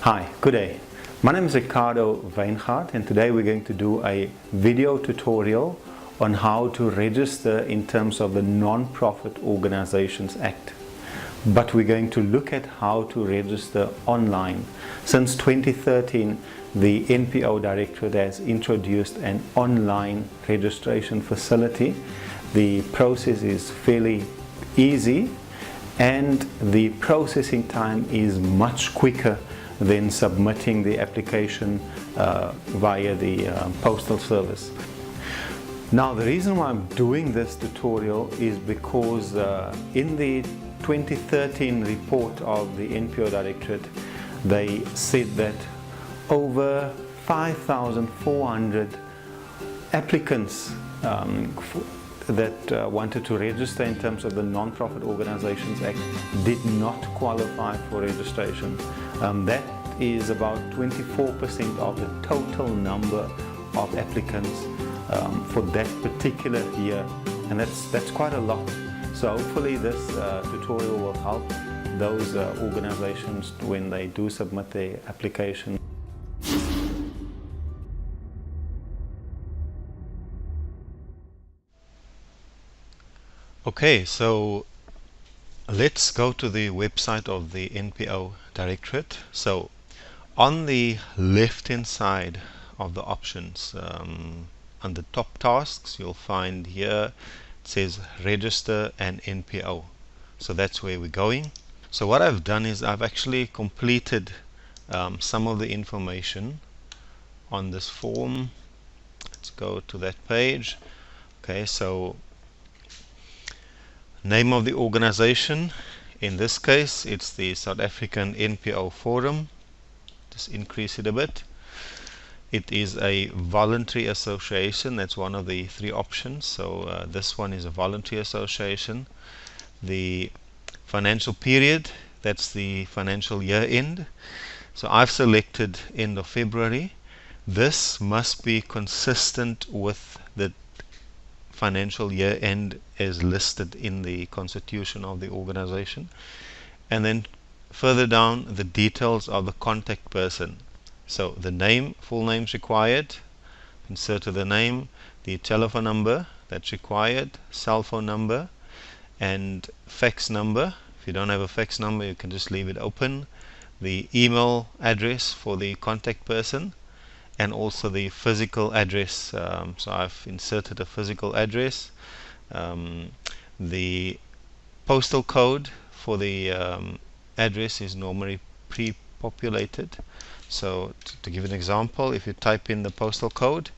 Hi, good day. My name is Ricardo Wyngaard, and today we're going to do a video tutorial on how to register in terms of the Non-Profit Organizations Act. But we're going to look at how to register online. Since 2013, the NPO Directorate has introduced an online registration facility. The process is fairly easy and the processing time is much quicker than submitting the application via the postal service. Now, the reason why I'm doing this tutorial is because in the 2013 report of the NPO Directorate, they said that over 5,400 applicants that wanted to register in terms of the Non-Profit Organizations Act did not qualify for registration. That is about 24% of the total number of applicants for that particular year, and that's quite a lot. So hopefully this tutorial will help those organizations when they do submit their application. Okay, so let's go to the website of the NPO Directorate. So on the left hand side of the options, under top tasks, you'll find here it says register an NPO. So that's where we're going. So what I've done is I've actually completed some of the information on this form. Let's go to that page. Okay, so name of the organization, in this case it's the South African NPO Forum. Just increase it a bit. It is a voluntary association. That's one of the three options. So this one is a voluntary association. The financial period, that's the financial year end. So I've selected end of February. This must be consistent with the financial year end as listed in the constitution of the organization. And then further down, the details of the contact person. So the name, full name's required, insert the name, the telephone number that's required, cell phone number, and fax number. If you don't have a fax number, you can just leave it open. The email address for the contact person, and also the physical address. So I've inserted a physical address. The postal code for the address is normally pre-populated. So to give an example, if you type in the postal code,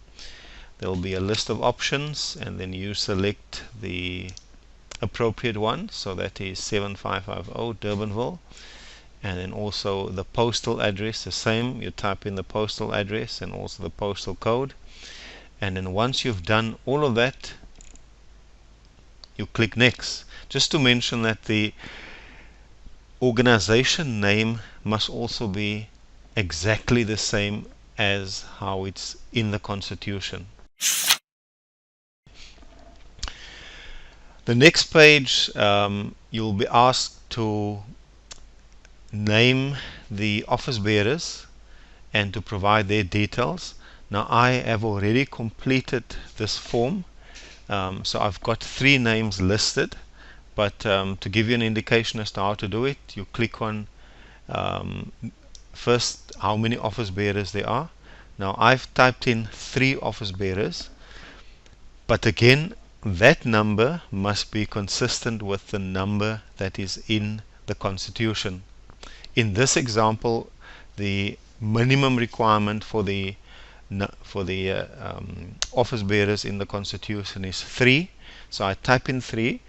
there will be a list of options, and then you select the appropriate one. So that is 7550 Durbanville. And then also the postal address, the same. You type in the postal address and also the postal code. And then once you've done all of that, you click next. Just to mention that the organization name must also be exactly the same as how it's in the constitution. The next page, you'll be asked to name the office bearers and to provide their details. Now I have already completed this form, so I've got 3 names listed, but to give you an indication as to how to do it, you click on first how many office bearers there are. Now I've typed in 3 office bearers, but again that number must be consistent with the number that is in the constitution. In this example, the minimum requirement for the office bearers in the constitution is 3. So I type in 3,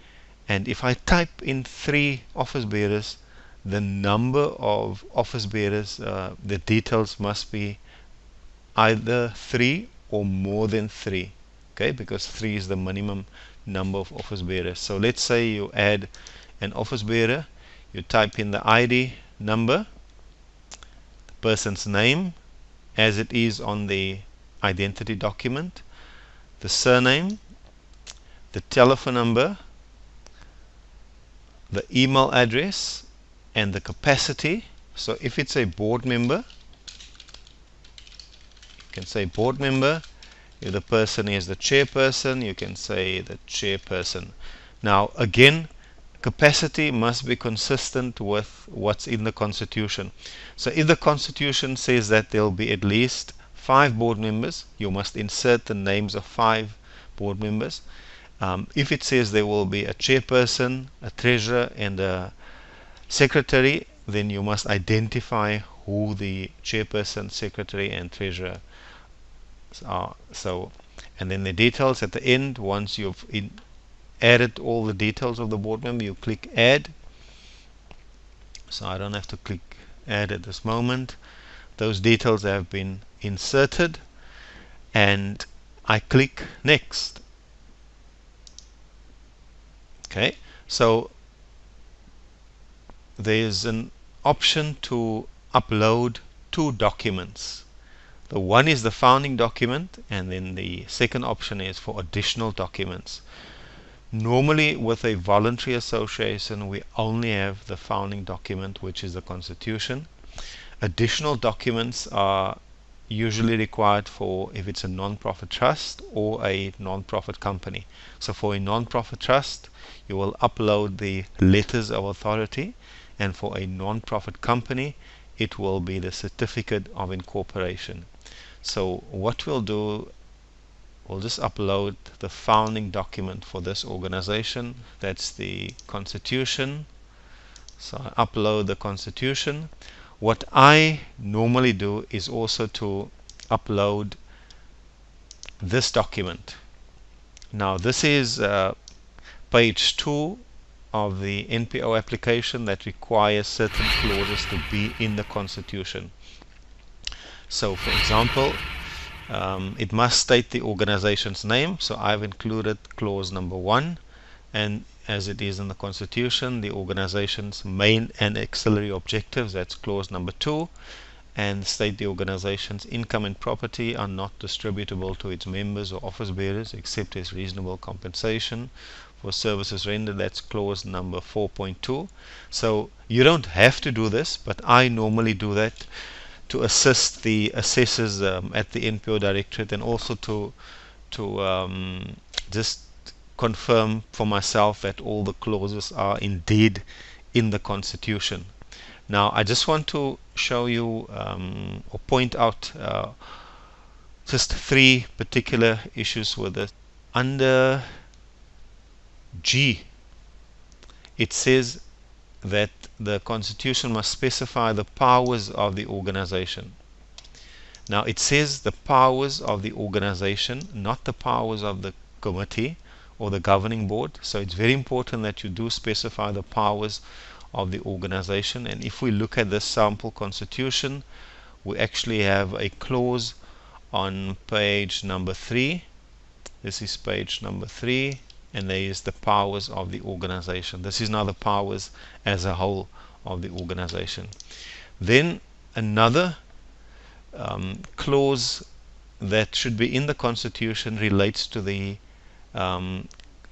and if I type in 3 office bearers, the number of office bearers, the details must be either 3 or more than 3. Okay, because 3 is the minimum number of office bearers. So let's say you add an office bearer, you type in the ID number, the person's name as it is on the identity document, the surname, the telephone number, the email address, and the capacity. So if it's a board member, you can say board member. If the person is the chairperson, you can say the chairperson. Now again, capacity must be consistent with what's in the Constitution. So if the Constitution says that there will be at least 5 board members, you must insert the names of 5 board members. If it says there will be a chairperson, a treasurer, and a secretary, then you must identify who the chairperson, secretary, and treasurer are. So, and then the details at the end. Once you've added all the details of the board member, you click add. So I don't have to click add at this moment. Those details have been inserted, and I click next. Okay, so there's an option to upload 2 documents. The one is the founding document, and then the second option is for additional documents. Normally with a voluntary association we only have the founding document, which is the Constitution. Additional documents are usually required for if it's a non-profit trust or a non-profit company. So for a non-profit trust you will upload the letters of authority, and for a non-profit company it will be the certificate of incorporation. So what we'll do, we'll just upload the founding document for this organization. That's the Constitution. So I upload the Constitution. What I normally do is also to upload this document. Now this is page 2 of the NPO application that requires certain clauses to be in the Constitution. So for example, it must state the organization's name. So I've included clause number 1, and as it is in the Constitution, the organization's main and auxiliary objectives, that's clause number 2, and state the organization's income and property are not distributable to its members or office bearers except as reasonable compensation for services rendered. That's clause number 4.2. So you don't have to do this, but I normally do that to assist the assessors at the NPO Directorate, and also to just confirm for myself that all the clauses are indeed in the Constitution. Now I just want to show you or point out just 3 particular issues with it. Under G, it says that the Constitution must specify the powers of the organization. Now it says the powers of the organization, not the powers of the committee or the governing board. So it's very important that you do specify the powers of the organization. And if we look at this sample Constitution, we actually have a clause on page number 3. This is page number 3, and there is the powers of the organization. This is now the powers as a whole of the organization. Then another clause that should be in the Constitution relates to the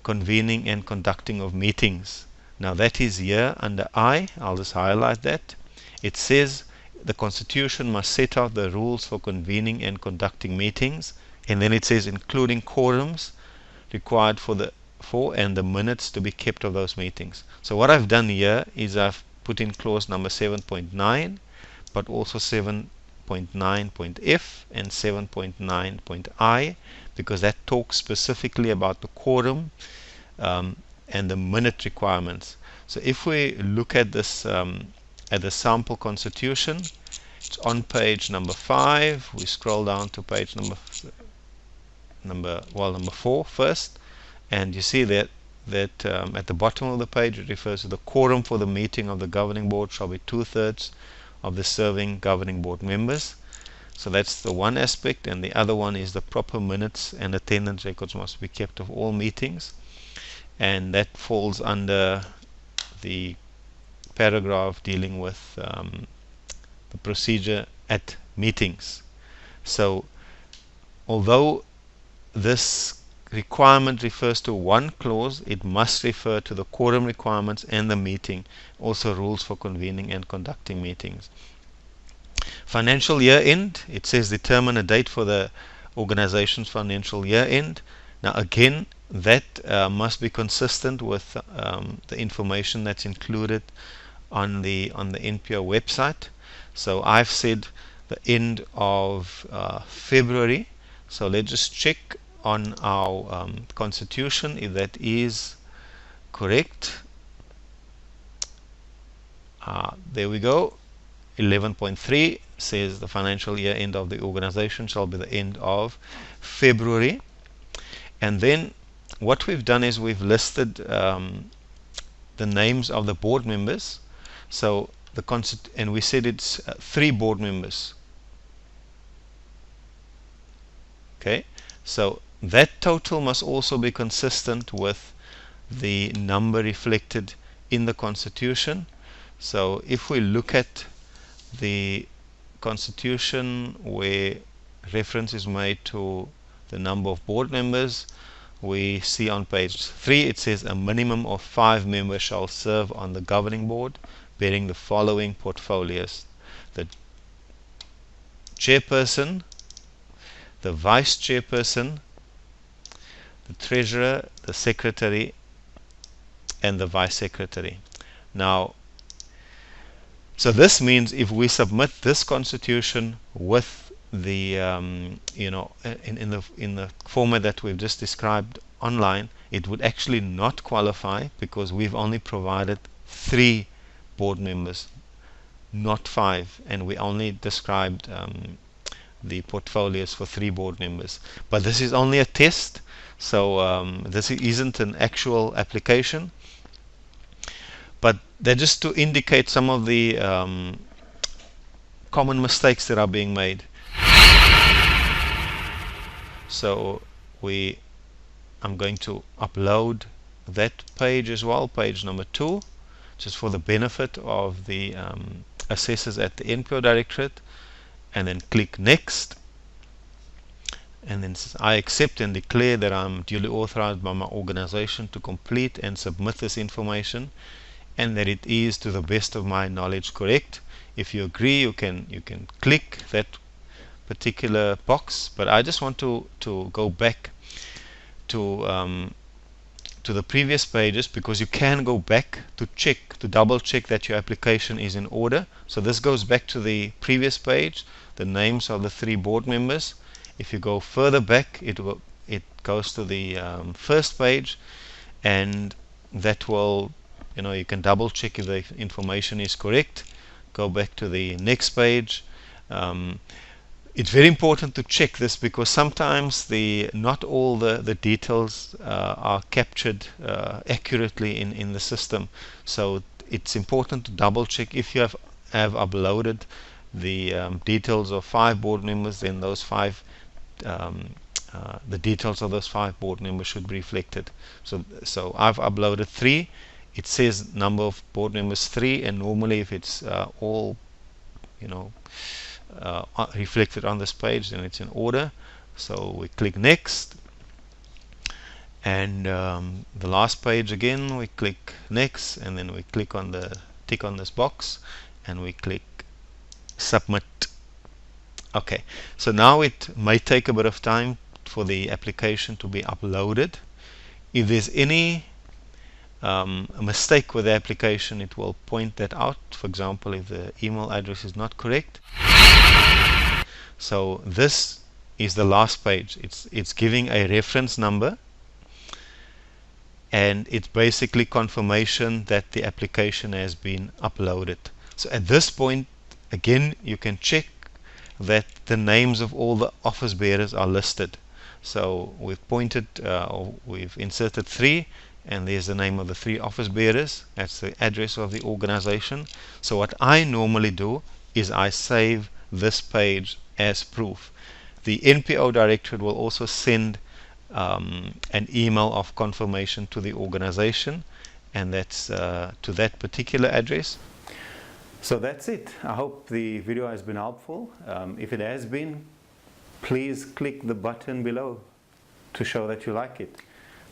convening and conducting of meetings. Now that is here under I. I'll just highlight that. It says the Constitution must set out the rules for convening and conducting meetings, and then it says including quorums required for and the minutes to be kept of those meetings. So what I've done here is I've put in clause number 7.9, but also 7.9.f and 7.9.I, because that talks specifically about the quorum and the minute requirements. So if we look at this at the sample Constitution, it's on page number 5. We scroll down to page number 4 first, and you see that at the bottom of the page it refers to the quorum for the meeting of the governing board shall be 2/3 of the serving governing board members. So that's the one aspect, and the other one is the proper minutes and attendance records must be kept of all meetings, and that falls under the paragraph dealing with the procedure at meetings. So although this requirement refers to one clause, it must refer to the quorum requirements and the meeting, also rules for convening and conducting meetings. Financial year end, it says determine a date for the organization's financial year end. Now again, that must be consistent with the information that's included on the NPO website. So I've said the end of February. So let's just check on our constitution if that is correct. There we go. 11.3 says the financial year end of the organization shall be the end of February. And then what we've done is we've listed the names of the board members. So and we said it's 3 board members. Okay, so that total must also be consistent with the number reflected in the constitution. So if we look at the constitution where reference is made to the number of board members, we see on page 3 it says a minimum of 5 members shall serve on the governing board bearing the following portfolios: the chairperson, the vice chairperson, the treasurer, the secretary, and the vice secretary. Now, so this means if we submit this constitution with the in the format that we've just described online, it would actually not qualify because we've only provided 3 board members, not 5, and we only described the portfolios for 3 board members. But this is only a test, so this isn't an actual application. But they're just to indicate some of the common mistakes that are being made. So I'm going to upload that page as well, page number 2, just for the benefit of the assessors at the NPO Directorate, and then click next. And then says, I accept and declare that I'm duly authorized by my organization to complete and submit this information, and that it is to the best of my knowledge correct. If you agree, you can click that particular box. But I just want to go back to the previous pages, because you can go back to double check that your application is in order. So this goes back to the previous page, the names of the 3 board members. If you go further back, it goes to the first page, and that will, you can double check if the information is correct. Go back to the next page. It's very important to check this, because sometimes not all the details are captured accurately in the system. So it's important to double check. If you have uploaded the details of 5 board members, then those 5 the details of those 5 board members should be reflected. So I've uploaded 3. It says number of board members 3, and normally if it's all reflected on this page, then it's in order. So we click next, and the last page again we click next, and then we click on the tick on this box, and we click submit. Okay, so now it may take a bit of time for the application to be uploaded. If there's any a mistake with the application, it will point that out. For example, if the email address is not correct. So this is the last page. It's giving a reference number, and it's basically confirmation that the application has been uploaded. So at this point, again, you can check that the names of all the office bearers are listed. So we've pointed, or we've inserted 3, and there's the name of the 3 office bearers. That's the address of the organization. So what I normally do is I save this page as proof. The NPO Directorate will also send an email of confirmation to the organization, and that's to that particular address. So that's it. I hope the video has been helpful. If it has been, please click the button below to show that you like it.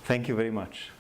Thank you very much.